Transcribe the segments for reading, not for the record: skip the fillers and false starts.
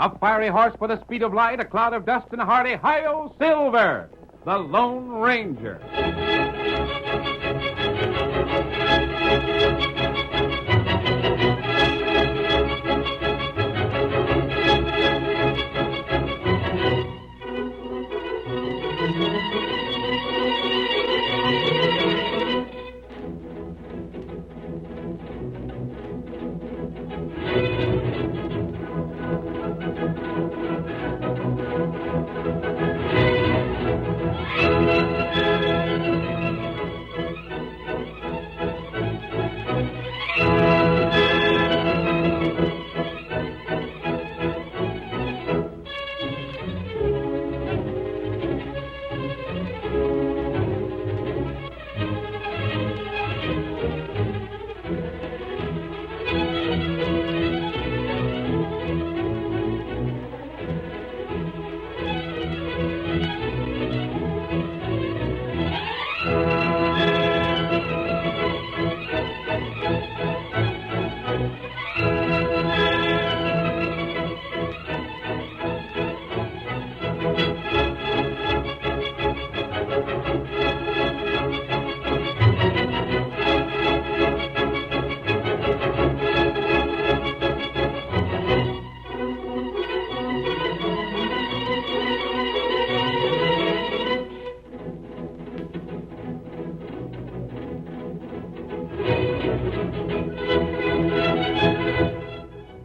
A fiery horse with the speed of light, a cloud of dust, and a hearty Hi-Yo Silver, the Lone Ranger.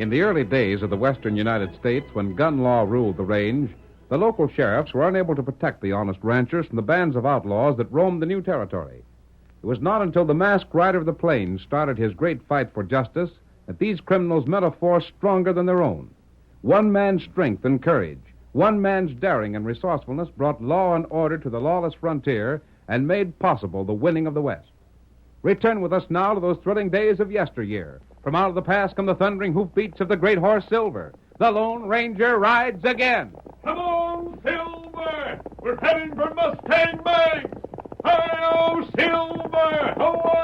In the early days of the western United States, when gun law ruled the range, the local sheriffs were unable to protect the honest ranchers from the bands of outlaws that roamed the new territory. It was not until the masked rider of the plains started his great fight for justice that these criminals met a force stronger than their own. One man's strength and courage, one man's daring and resourcefulness brought law and order to the lawless frontier and made possible the winning of the West. Return with us now to those thrilling days of yesteryear. From out of the past come the thundering hoofbeats of the great horse Silver. The Lone Ranger rides again. Come on, Silver! We're heading for Mustang Banks! Hi-yo, Silver! Away!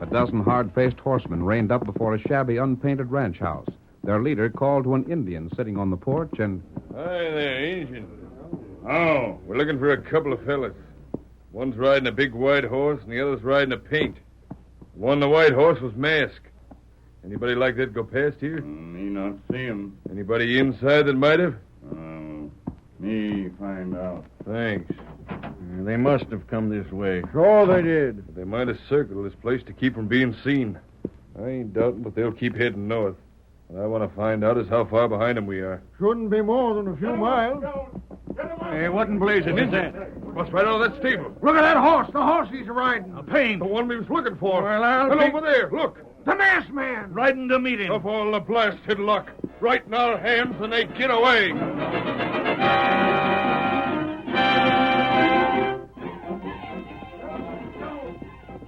A dozen hard-faced horsemen reined up before a shabby, unpainted ranch house. Their leader called to an Indian sitting on the porch and... Hi there, Injun. Oh, we're looking for a couple of fellas. One's riding a big white horse and the other's riding a paint. The one on the white horse was masked. Anybody like that go past here? Me not see him. Anybody inside that might have? Me find out. Thanks. They must have come this way. Sure they did. They might have circled this place to keep from being seen. I ain't doubting, but they'll keep heading north. What I want to find out is how far behind them we are. Shouldn't be more than a few miles. Hey, what in blazing is that? What's right out of that stable? Look at that horse. The horse he's riding. A paint. The one we was looking for. Well, I'll and take... over there, look. The masked man. Riding to meet him. Of all the blasted luck. Right in our hands and they get away.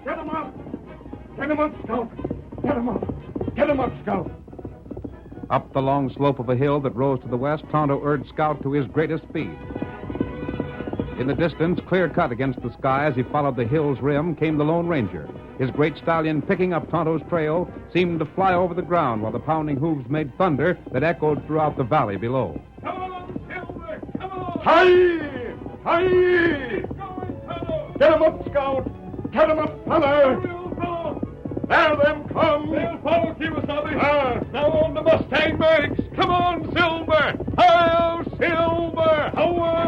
Get him up. Get him up, Scout. Get him up. Get him up, Scout. Up the long slope of a hill that rose to the west, Tonto urged Scout to his greatest speed. In the distance, clear-cut against the sky as he followed the hill's rim, came the Lone Ranger. His great stallion, picking up Tonto's trail, seemed to fly over the ground while the pounding hooves made thunder that echoed throughout the valley below. Come on, Silver! Come on! Hi! Hi! Get him up, Scout. Get him up, fella. There them come. They'll follow Kimasabi. Now on the Mustang Banks. Come on, Silver! Hi-yo, Silver! Away!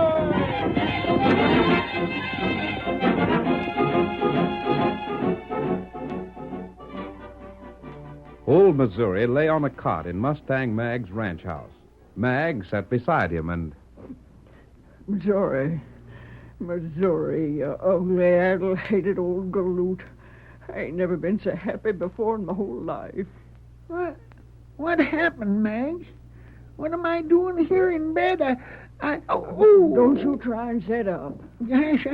Old Missouri lay on a cot in Mustang Mag's ranch house. Mag sat beside him and... Missouri, you ugly, addle-hated old galoot. I ain't never been so happy before in my whole life. What happened, Mags? What am I doing here in bed? Don't you try and set up. Gosh,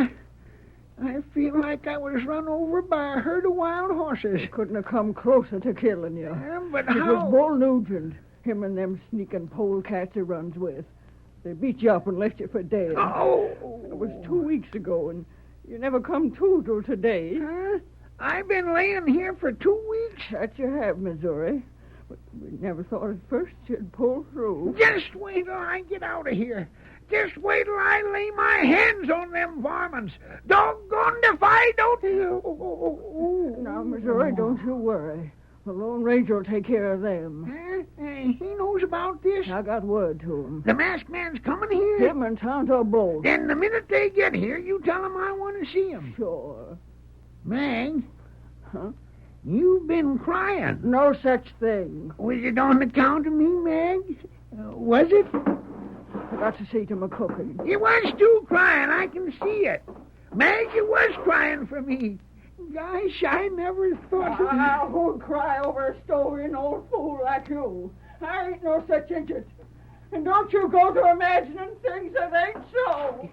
I I feel like I was run over by a herd of wild horses. They couldn't have come closer to killing you. But It how? was Bull Nugent, him and them sneaking polecats he runs with. They beat you up and left you for dead. Oh! It was 2 weeks ago, and you never come to till today. Huh? I've been laying here for 2 weeks. That you have, Missouri. But we never thought at first you'd pull through. Just wait till I get out of here. Just wait till I lay my hands on them varmints. Doggone if I don't. Now, Missouri, don't you worry. The Lone Ranger will take care of them. Huh? He knows about this. I got word to him. The masked man's coming here. Him and Tonto both. Then the minute they get here, you tell them I want to see him. Sure. Mag, Huh? you've been crying. No such thing. Was it on account of me, Mag? Was it? I got to see to my cooking. You was too crying. I can see it. Mag, you was crying for me. Gosh, I never thought of I won't cry over a story, an old fool like you. I ain't no such idiot. And don't you go to imagining things that ain't so.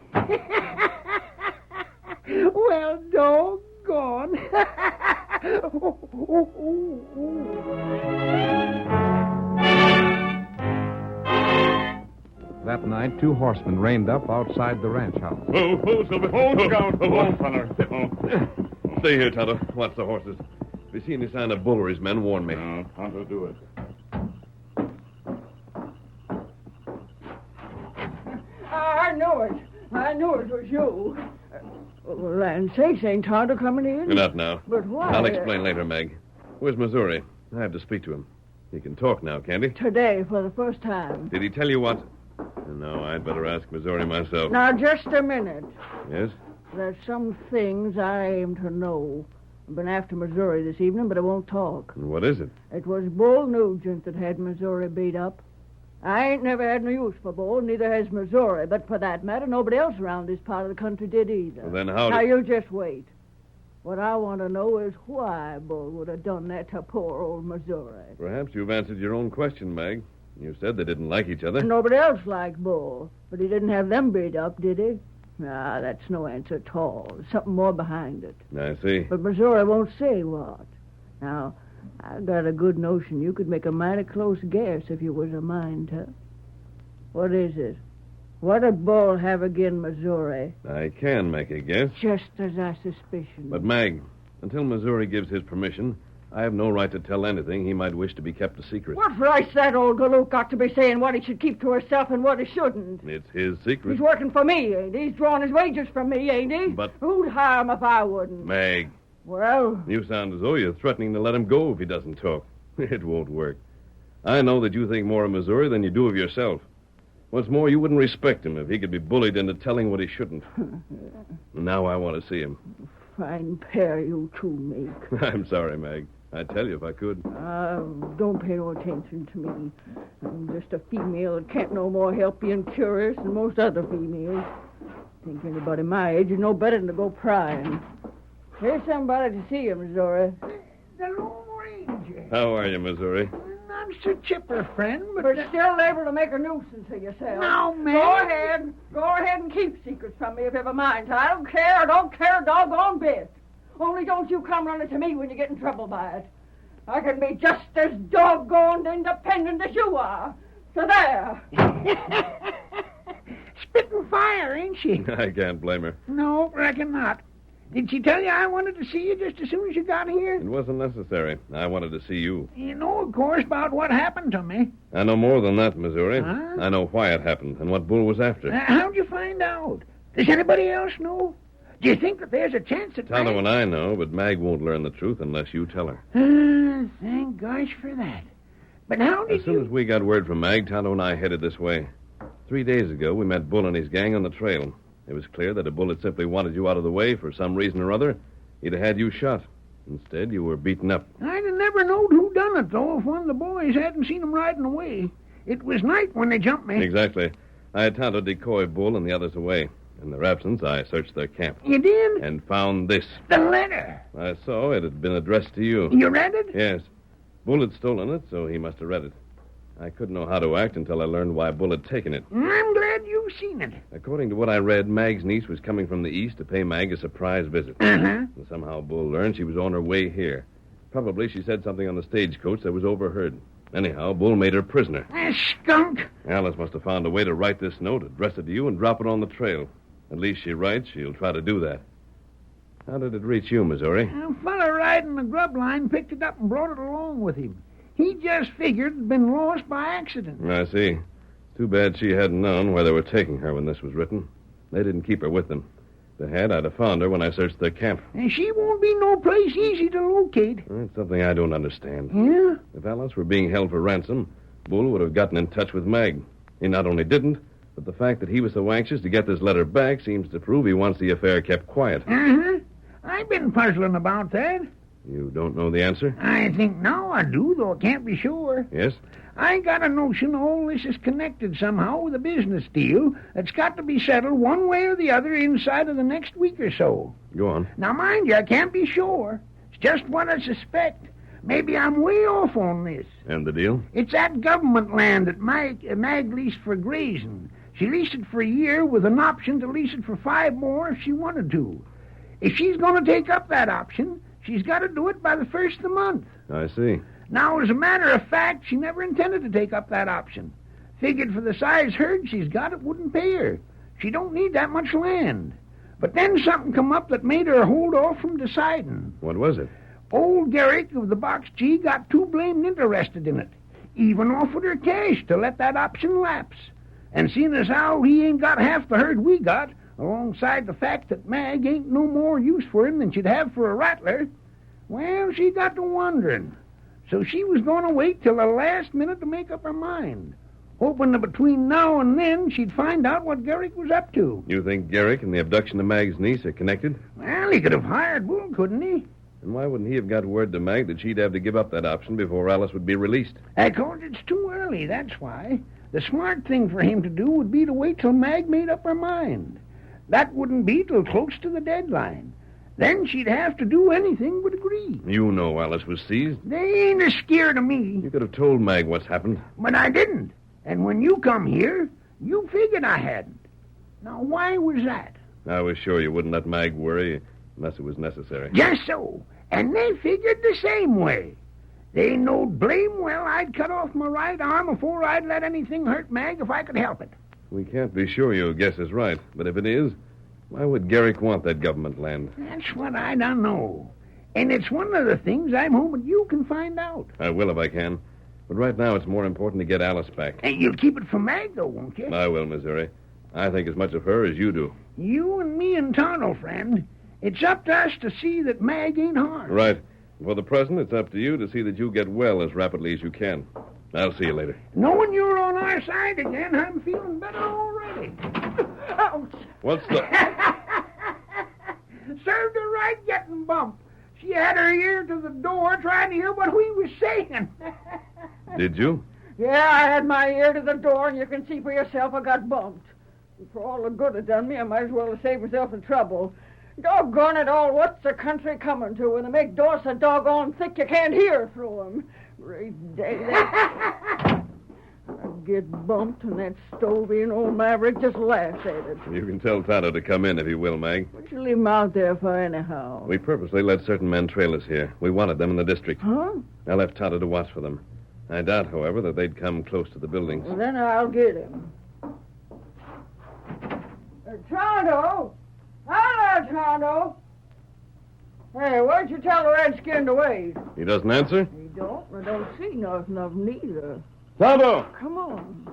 Well, doggone. That night, 2 horsemen reined up outside the ranch house. Whoa, Silver. Hold, Scout. Hold, feller. Stay here, Tonto. Watch the horses. If you see any sign of Bull or his men, warn me. No, Tonto, do it. I knew it. I knew it was you. Well, land sakes, ain't Tonto coming in? You're not now. But why? I'll explain later, Meg. Where's Missouri? I have to speak to him. He can talk now, can't he? Today, for the first time. Did he tell you what? No, I'd better ask Missouri myself. Now, just a minute. Yes? There's some things I aim to know. I've been after Missouri this evening, but I won't talk. And what is it? It was Bull Nugent that had Missouri beat up. I ain't never had no use for Bull, neither has Missouri. But for that matter, nobody else around this part of the country did either. Well, then how Now, did... you just wait. What I want to know is why Bull would have done that to poor old Missouri. Perhaps you've answered your own question, Meg. You said they didn't like each other. Nobody else liked Bull, but he didn't have them beat up, did he? Nah, that's no answer at all. There's something more behind it. I see. But Missouri won't say what. Now, I've got a good notion you could make a mighty close guess if you was a mind to. What is it? What did Bull have again Missouri? I can make a guess. Just as I suspicion. But, Mag, until Missouri gives his permission, I have no right to tell anything he might wish to be kept a secret. What right's that old galoot got to be saying what he should keep to himself and what he shouldn't? It's his secret. He's working for me, ain't he? He's drawing his wages from me, ain't he? But- Who'd hire him if I wouldn't? Meg, Well, you sound as though you're threatening to let him go if he doesn't talk. It won't work. I know that you think more of Missouri than you do of yourself. What's more, you wouldn't respect him if he could be bullied into telling what he shouldn't. Now I want to see him. fine pair you two make. I'm sorry, Meg. I'd tell you if I could. Don't pay no attention to me. I'm just a female that can't no more help being curious than most other females. Think anybody my age would know better than to go prying. Here's somebody to see you, Missouri. The Lone Ranger. How are you, Missouri? Not so chipper, friend, but... But still able to make a nuisance of yourself. Now, man. Go ahead. Go ahead and keep secrets from me if you have a mind to. I don't care a doggone bit. Only don't you come running to me when you get in trouble by it. I can be just as doggone independent as you are. So there. Spitting fire, ain't she? I can't blame her. No, reckon not. Did she tell you I wanted to see you just as soon as you got here? It wasn't necessary. I wanted to see you. You know, of course, about what happened to me. I know more than that, Missouri. Huh? I know why it happened and what Bull was after. How'd you find out? Does anybody else know? Do you think that there's a chance that... Tonto and I know, but Mag won't learn the truth unless you tell her. Thank gosh for that. But how did As soon as we got word from Mag, Tonto and I headed this way. 3 days ago, we met Bull and his gang on the trail. It was clear that if Bull had simply wanted you out of the way for some reason or other, he'd have had you shot. Instead, you were beaten up. I'd have never knowed who done it, though, if one of the boys hadn't seen him riding away. It was night when they jumped me. Exactly. I had Tonto decoy Bull and the others away. In their absence, I searched their camp. You did? And found this. The letter. I saw it had been addressed to you. You read it? Yes. Bull had stolen it, so he must have read it. I couldn't know how to act until I learned why Bull had taken it. I'm glad you've seen it. According to what I read, Mag's niece was coming from the east to pay Mag a surprise visit. Uh-huh. And somehow Bull learned she was on her way here. Probably she said something on the stagecoach that was overheard. Anyhow, Bull made her prisoner. Skunk. Alice must have found a way to write this note, address it to you, and drop it on the trail. At least she writes she'll try to do that. How did it reach you, Missouri? A fella riding the grub line picked it up and brought it along with him. He just figured it had been lost by accident. I see. Too bad she hadn't known where they were taking her when this was written. They didn't keep her with them. If they had, I'd have found her when I searched their camp. And she won't be no place easy to locate. That's something I don't understand. Yeah? If Alice were being held for ransom, Bull would have gotten in touch with Mag. He not only didn't, but the fact that he was so anxious to get this letter back seems to prove he wants the affair kept quiet. Uh-huh. I've been puzzling about that. You don't know the answer? I think now I do, though I can't be sure. Yes? I got a notion all this is connected somehow with a business deal that's got to be settled one way or the other inside of the next week or so. Go on. Now, mind you, I can't be sure. It's just what I suspect. Maybe I'm way off on this. And the deal? It's that government land that Mag leased for grazing. She leased it for a year with an option to lease it for 5 more if she wanted to. If she's going to take up that option, she's got to do it by the 1st of the month. I see. Now, as a matter of fact, she never intended to take up that option. Figured for the size herd she's got, it wouldn't pay her. She don't need that much land. But then something come up that made her hold off from deciding. What was it? Old Garrick of the Box G got too blamed interested in it. Even offered her cash to let that option lapse. And seeing as how he ain't got half the herd we got, alongside the fact that Mag ain't no more use for him than she'd have for a rattler, well, she got to wondering. So she was going to wait till the last minute to make up her mind, hoping that between now and then she'd find out what Garrick was up to. You think Garrick and the abduction of Mag's niece are connected? Well, he could have hired Bull, couldn't he? And why wouldn't he have got word to Mag that she'd have to give up that option before Alice would be released? Because it's too early, that's why. The smart thing for him to do would be to wait till Mag made up her mind. That wouldn't be till close to the deadline. Then she'd have to do anything but agree. You know Alice was seized. They ain't as scared of me. You could have told Mag what's happened. But I didn't. And when you come here, you figured I hadn't. Now, why was that? I was sure you wouldn't let Mag worry unless it was necessary. Just so. And they figured the same way. They knowed blame well I'd cut off my right arm before I'd let anything hurt Mag if I could help it. We can't be sure your guess is right, but if it is, why would Garrick want that government land? That's what I don't know. And it's one of the things I'm hoping you can find out. I will if I can. But right now it's more important to get Alice back. And you'll keep it for Mag, though, won't you? I will, Missouri. I think as much of her as you do. You and me and Tonto, friend. It's up to us to see that Mag ain't harmed. Right. For the present, it's up to you to see that you get well as rapidly as you can. I'll see you later. Knowing you're on our side again, I'm feeling better already. Ouch. What's the... Served her right getting bumped. She had her ear to the door trying to hear what we was saying. Did you? Yeah, I had my ear to the door, and you can see for yourself I got bumped. For all the good it done me, I might as well have saved myself the trouble. Doggone it all, what's the country coming to when they make doors so doggone thick you can't hear through them? Great day, I get bumped, and that stovey and old Maverick just laughs at it. You can tell Tonto to come in if he will, Mag. What you leave him out there for anyhow? We purposely let certain men trail us here. We wanted them in the district. Huh? I left Tonto to watch for them. I doubt, however, that they'd come close to the buildings. Well, then I'll get him. Tonto! Hello, Tonto! Hey, why'd you tell the redskin to wait? He doesn't answer? He don't. I don't see nothing of him neither. Tonto! Come on.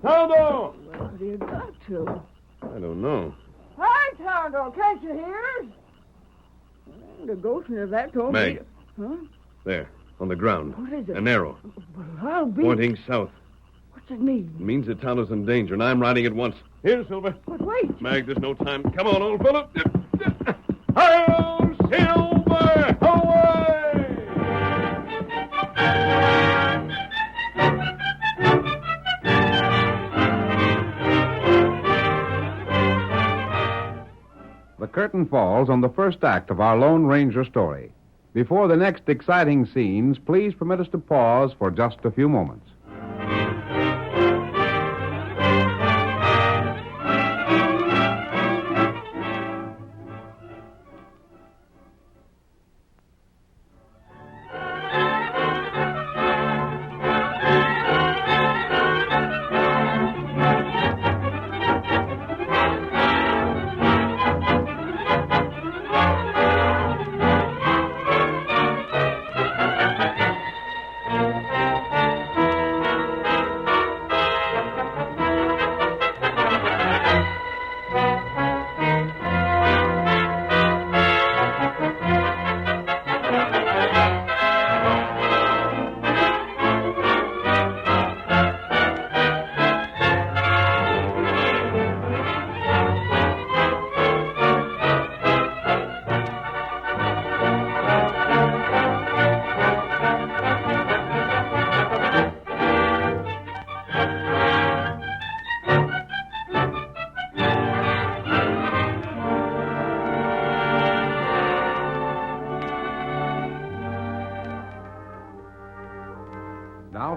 Tonto! Where do you got to? I don't know. Hi, Tonto. Can't you hear us? Well, the ghost of that told me... Meg. Huh? There, on the ground. What is it? An arrow, Well, I'll be... pointing south. What's it mean? It means that Tonto's in danger, and I'm riding at once. Here, Silver. But wait. Mag, there's no time. Come on, old fellow. Hi-yo, Silver! Away! The curtain falls on the first act of our Lone Ranger story. Before the next exciting scenes, please permit us to pause for just a few moments.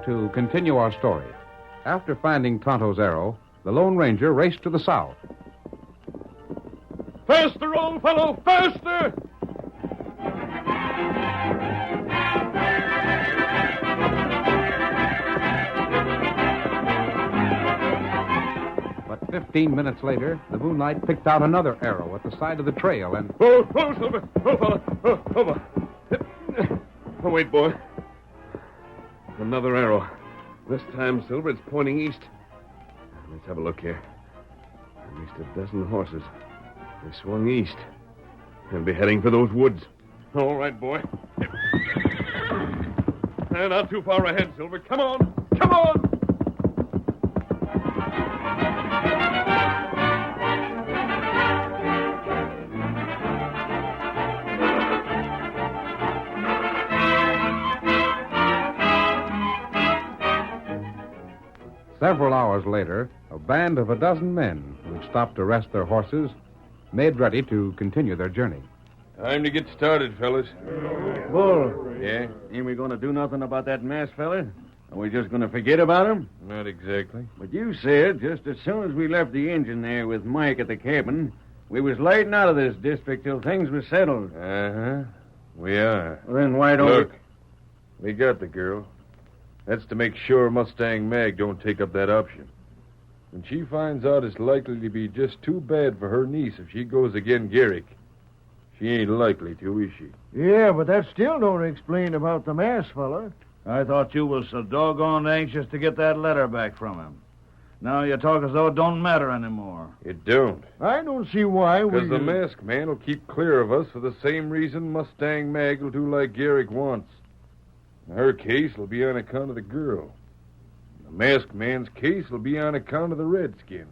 to continue our story. After finding Tonto's arrow, the Lone Ranger raced to the south. Faster, old fellow, faster! But 15 minutes later, the moonlight picked out another arrow at the side of the trail and... Oh, Silver! Oh, fella! Oh, hold on. Oh, wait, boy. Another arrow. This time, Silver, it's pointing east. Let's have a look here. At least a dozen horses. They swung east. They'll be heading for those woods. All right, boy. Not too far ahead, Silver. Come on! Come on! Several hours later, a band of a dozen men who had stopped to rest their horses made ready to continue their journey. Time to get started, fellas. Bull, Yeah? ain't we going to do nothing about that masked fella? Are we just going to forget about him? Not exactly. But you said just as soon as we left the engine there with Mike at the cabin, we was lighting out of this district till things was settled. Uh-huh. We are. Well, then why don't Look, we got the girl. That's to make sure Mustang Mag don't take up that option. When she finds out it's likely to be just too bad for her niece if she goes again Garrick, she ain't likely to, is she? Yeah, but that still don't explain about the masked fella. I thought you was so doggone anxious to get that letter back from him. Now you talk as though it don't matter anymore. It don't. I don't see why we... Because the masked man will keep clear of us for the same reason Mustang Mag will do like Garrick wants. In her case will be on account of the girl. The masked man's case will be on account of the redskin.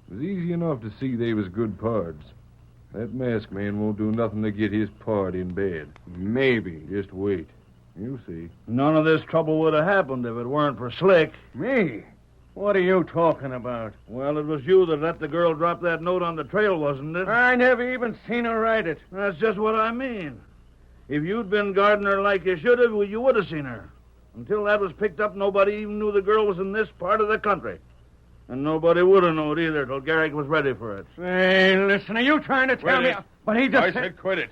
It was easy enough to see they was good pards. That masked man won't do nothing to get his pard in bed. Maybe. Just wait. You'll see. None of this trouble would have happened if it weren't for Slick. Me? What are you talking about? Well, it was you that let the girl drop that note on the trail, wasn't it? I never even seen her write it. That's just what I mean. If you'd been guarding her like you should have, well, you would have seen her. Until that was picked up, nobody even knew the girl was in this part of the country. And nobody would have known either till Garrick was ready for it. Hey, listen, are you trying to tell Quit me... it. But he just I said quit it.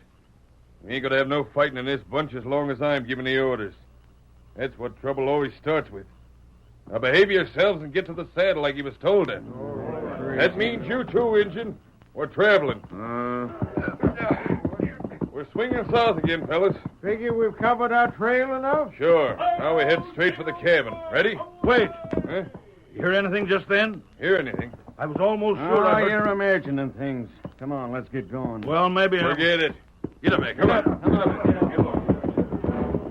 We ain't going to have no fighting in this bunch as long as I'm giving the orders. That's what trouble always starts with. Now behave yourselves and get to the saddle like you was told to. That means you too, Injun. We're traveling. We're swinging south again, fellas. Figure we've covered our trail enough? Sure. Now we head straight for the cabin. Ready? Wait. Huh? You hear anything just then? Hear anything? I was almost sure I heard... you're imagining things. Come on, let's get going. Well, maybe I... Forget it. Get up there. Come on. Come on. Get along.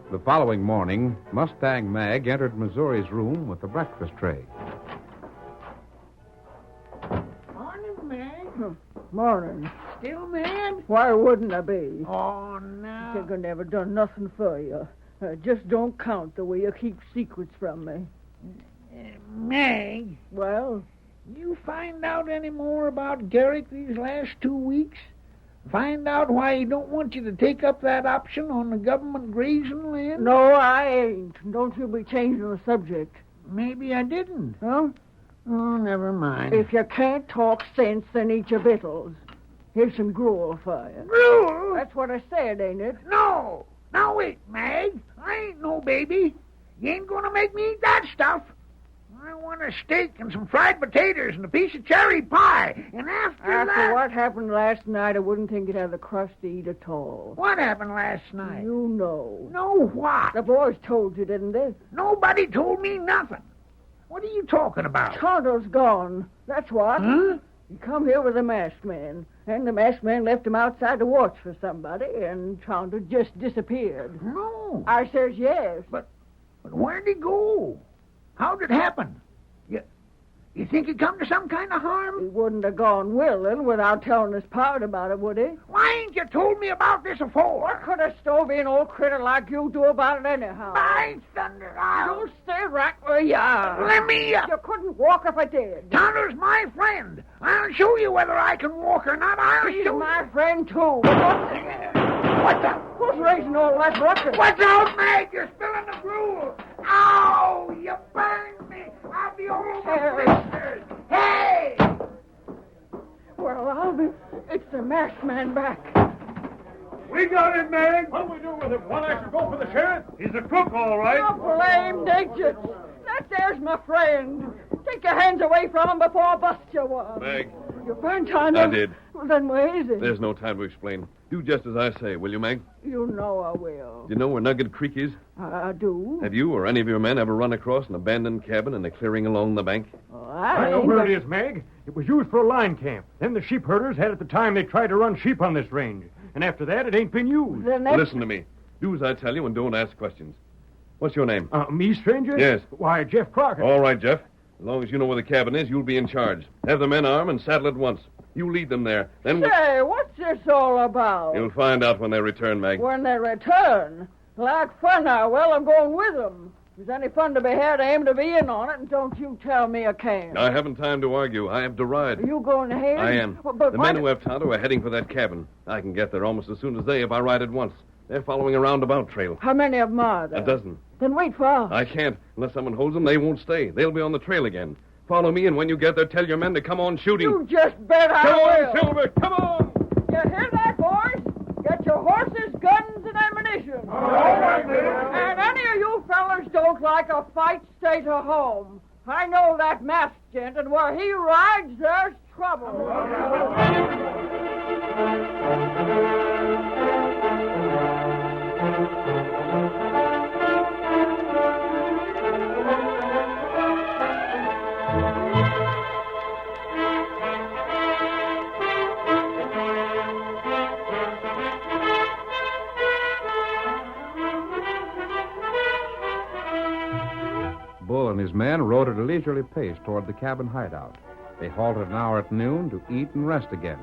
The following morning, Mustang Mag entered Missouri's room with a breakfast tray. Morning, Mag. Morning. Still mad? Why wouldn't I be? Oh, no. Think I never done nothing for you. Just don't count the way you keep secrets from me. Mag, Well, you find out any more about Garrick these last 2 weeks? Find out why he don't want you to take up that option on the government grazing land? no, I ain't. Don't you be changing the subject. Maybe I didn't. Huh? Oh, never mind. If you can't talk sense, then eat your victuals. Here's some gruel for you. Gruel? That's what I said, ain't it? No. Now, wait, Mag. I ain't no baby. You ain't going to make me eat that stuff. I want a steak and some fried potatoes and a piece of cherry pie. And after that... what happened last night, I wouldn't think you'd have the crust to eat at all. What happened last night? You know. Know what? The boys told you, didn't they? Nobody told me nothing. What are you talking about? Tonto's gone. That's what. Huh? He come here with a masked man, and the masked man left him outside to watch for somebody, and Tonto just disappeared. No. I says yes. But where'd he go? How'd it happen? You think he'd come to some kind of He harm? wouldn't have gone willing without telling his pard about it, would he? Why ain't you told me about this afore? What could a stove-in old critter like you do about it anyhow? By thunder, You stay right where you are. Let me up. You couldn't walk if I did. Tonto's my friend. I'll show you whether I can walk or not. I'll He's show my friend, too. What the? Who's raising all that ruckus? What's out, Meg? You're spilling the gruel. Ow! You burned me. I'll be all over blisters. Hey! Well, I'll be... It's the masked man back. We got him, Meg. What'll we do with him? Want I should go for the sheriff? He's a crook, all right. You blamed idiots. That there's my friend. Take your hands away from him before I bust you one. Meg. You found Tonto? I did. Well, then where is he? There's no time to explain. Do just as I say, will you, Meg? You know I will. Do you know where Nugget Creek is? I do. Have you or any of your men ever run across an abandoned cabin in a clearing along the bank? Oh, I know where it is, Meg. It was used for a line camp. Then the sheep herders had at the time they tried to run sheep on this range. And after that, it ain't been used. Then that's... Listen to me. Do as I tell you and don't ask questions. What's your name? Me, stranger? Yes. Why, Jeff Crockett. All right, Jeff. As long as you know where the cabin is, you'll be in charge. Have the men arm and saddle at once. You lead them there. Then Say, what's this all about? you'll find out when they return, Meg. When they return. Like fun now. Well, I'm going with them. If there's any fun to be had, I aim to be in on it, and don't you tell me I can't. I haven't time to argue. I have to ride. Are you going ahead? I am. Well, but the why men who have Tonto are heading for that cabin. I can get there almost as soon as they if I ride at once. They're following a roundabout trail. How many of them are there? A dozen. Then wait for us. I can't. Unless someone holds them, they won't stay. They'll be on the trail again. Follow me, and when you get there, tell your men to come on shooting. You just bet I Come will. on, Silver! Come on! You hear that, boys? Get your horses, guns, and ammunition. All right, And any of you fellas don't like a fight, stay to home. I know that masked gent, and where he rides, there's trouble. Bull and his men rode at a leisurely pace toward the cabin hideout. They halted an hour at noon to eat and rest again.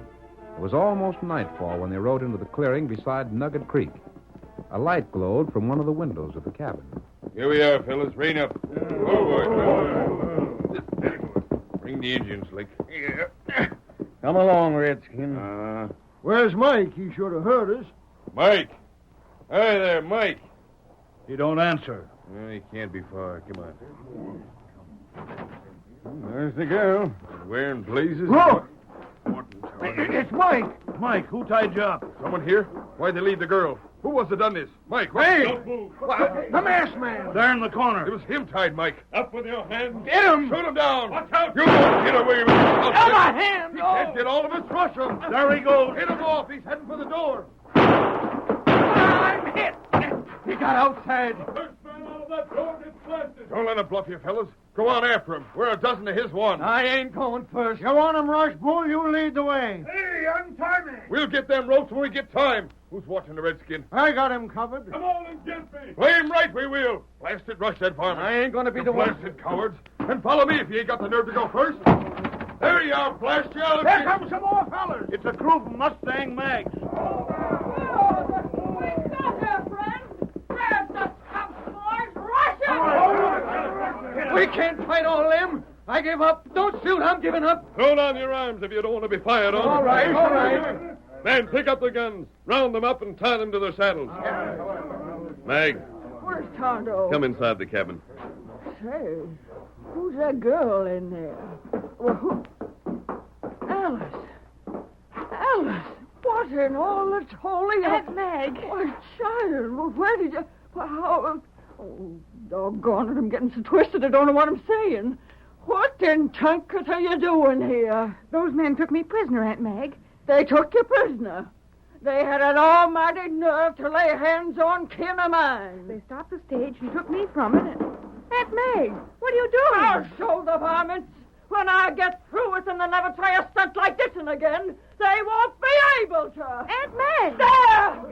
It was almost nightfall when they rode into the clearing beside Nugget Creek. A light glowed from one of the windows of the cabin. Here we are, fellas. Rein up. Oh, boy. Bring the engine, Slick. Yeah. Come along, Redskin. Where's Mike? He should have heard us. Mike! Hi there, Mike. He don't answer. He can't be far. Come on. There's the girl. Wearing blazes? Look! What in time? It's Mike. Mike, who tied you up? Someone here? Why'd they leave the girl? Who was it done this? Mike, hey! Don't move. The masked man. There in the corner. It was him tied, Mike. Up with your hands. Get him. Shoot him down. Watch out. You won't get away with it. Out my hand. He can't get all of us. Rush him. There he goes. Hit him off. He's heading for the door. I'm hit. He got outside. First man out of that door gets blasted. Don't let him bluff you, fellas. Go on after him. We're a dozen to his one. I ain't going first. You want him, Rush Bull? You lead the way. Hey, untie me. We'll get them ropes when we get time. Who's watching the redskin? I got him covered. Come on and get me. Blame right we will. Blast it, rush that farmer. I ain't going to be You the one. blasted cowards. And follow me if you ain't got the nerve to go first. There you are, blast you out. Here come some more fellas. It's a crew from Mustang Mags. Stop there, friend. Grab the stumps, boys. Rush him. We can't fight all them. I give up. Don't shoot. I'm giving up. Throw down your arms if you don't want to be fired on. All right, all right. Men, pick up the guns. Round them up and tie them to their saddles. Mag, Where's Tonto? come inside the cabin. Say, who's that girl in there? Well, who? Alice. Alice. What in all that's holy? Aunt Meg. Why, child, well, where did you... Well, how... Oh, doggone it, I'm getting so twisted I don't know what I'm saying. What in Tunket are you doing here? Those men took me prisoner, Aunt Meg. They took you prisoner. They had an almighty nerve to lay hands on kin of mine. They stopped the stage and took me from it. Aunt Meg, what are you doing? I'll show the varmints. When I get through with them, they'll never try a stunt like this one again. They won't be able to. Aunt Meg! There!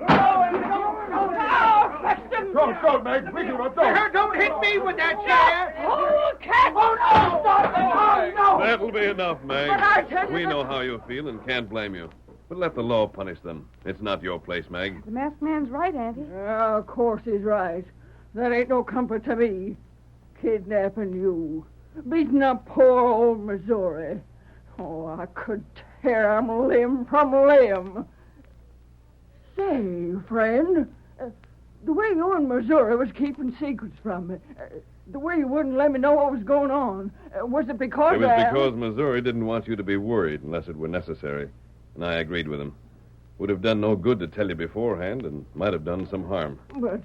Now, fetch them. Go, Meg. We can run. Don't hit me with that chair. Oh, cat! Oh, no! no! That'll be enough, Meg. But I tell you We that- know how you feel and can't blame you. But let the law punish them. It's not your place, Meg. The masked man's right, Auntie. Of course he's right. That ain't no comfort to me. Kidnapping you. Beating up poor old Missouri. Oh, I could tear him limb from limb. Say, friend, the way you in Missouri was keeping secrets from me, the way you wouldn't let me know what was going on, was it because It was because Missouri didn't want you to be worried unless it were necessary. And I agreed with him. Would have done no good to tell you beforehand and might have done some harm. But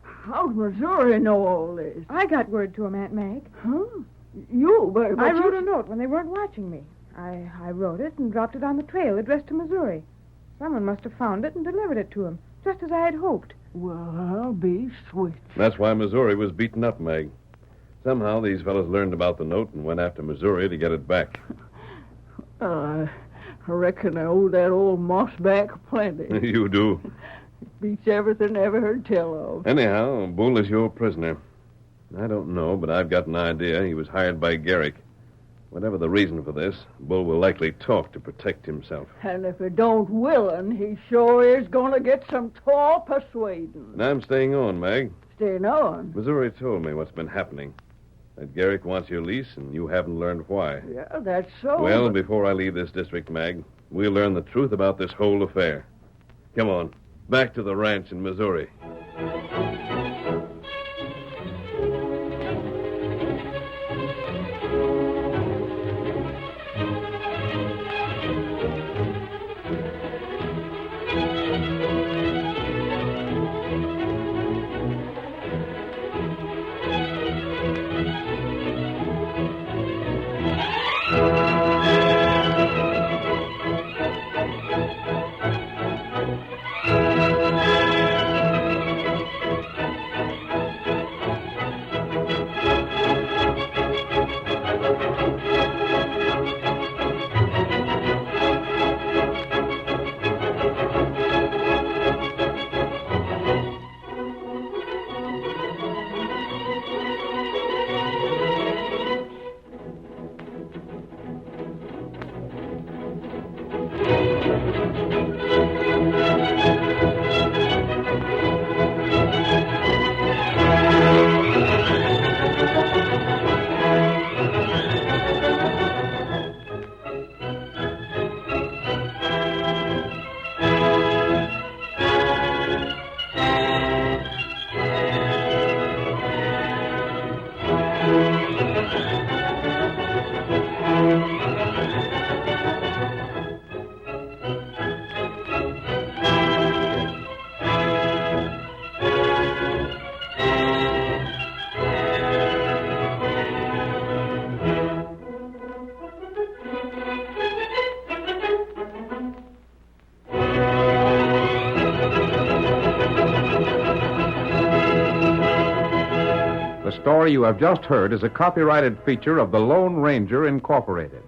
how'd Missouri know all this? I got word to him, Aunt Meg. Huh? You? But I you- wrote a note when they weren't watching me. I wrote it and dropped it on the trail addressed to Missouri. Someone must have found it and delivered it to him, just as I had hoped. Well, I'll be switched. That's why Missouri was beaten up, Meg. Somehow these fellows learned about the note and went after Missouri to get it back. I reckon I owe that old mossback plenty. You do. Beats everything I ever heard tell of. Anyhow, Bull is your prisoner. I don't know, but I've got an idea he was hired by Garrick. Whatever the reason for this, Bull will likely talk to protect himself. And if he don't willin', he sure is going to get some tall persuading. And I'm staying on, Meg. Staying on. Missouri told me what's been happening. That Garrick wants your lease, and you haven't learned why. Yeah, that's so. Well, but- before I leave this district, Mag, we'll learn the truth about this whole affair. Come on, back to the ranch in Missouri. The story you have just heard is a copyrighted feature of the Lone Ranger, Incorporated.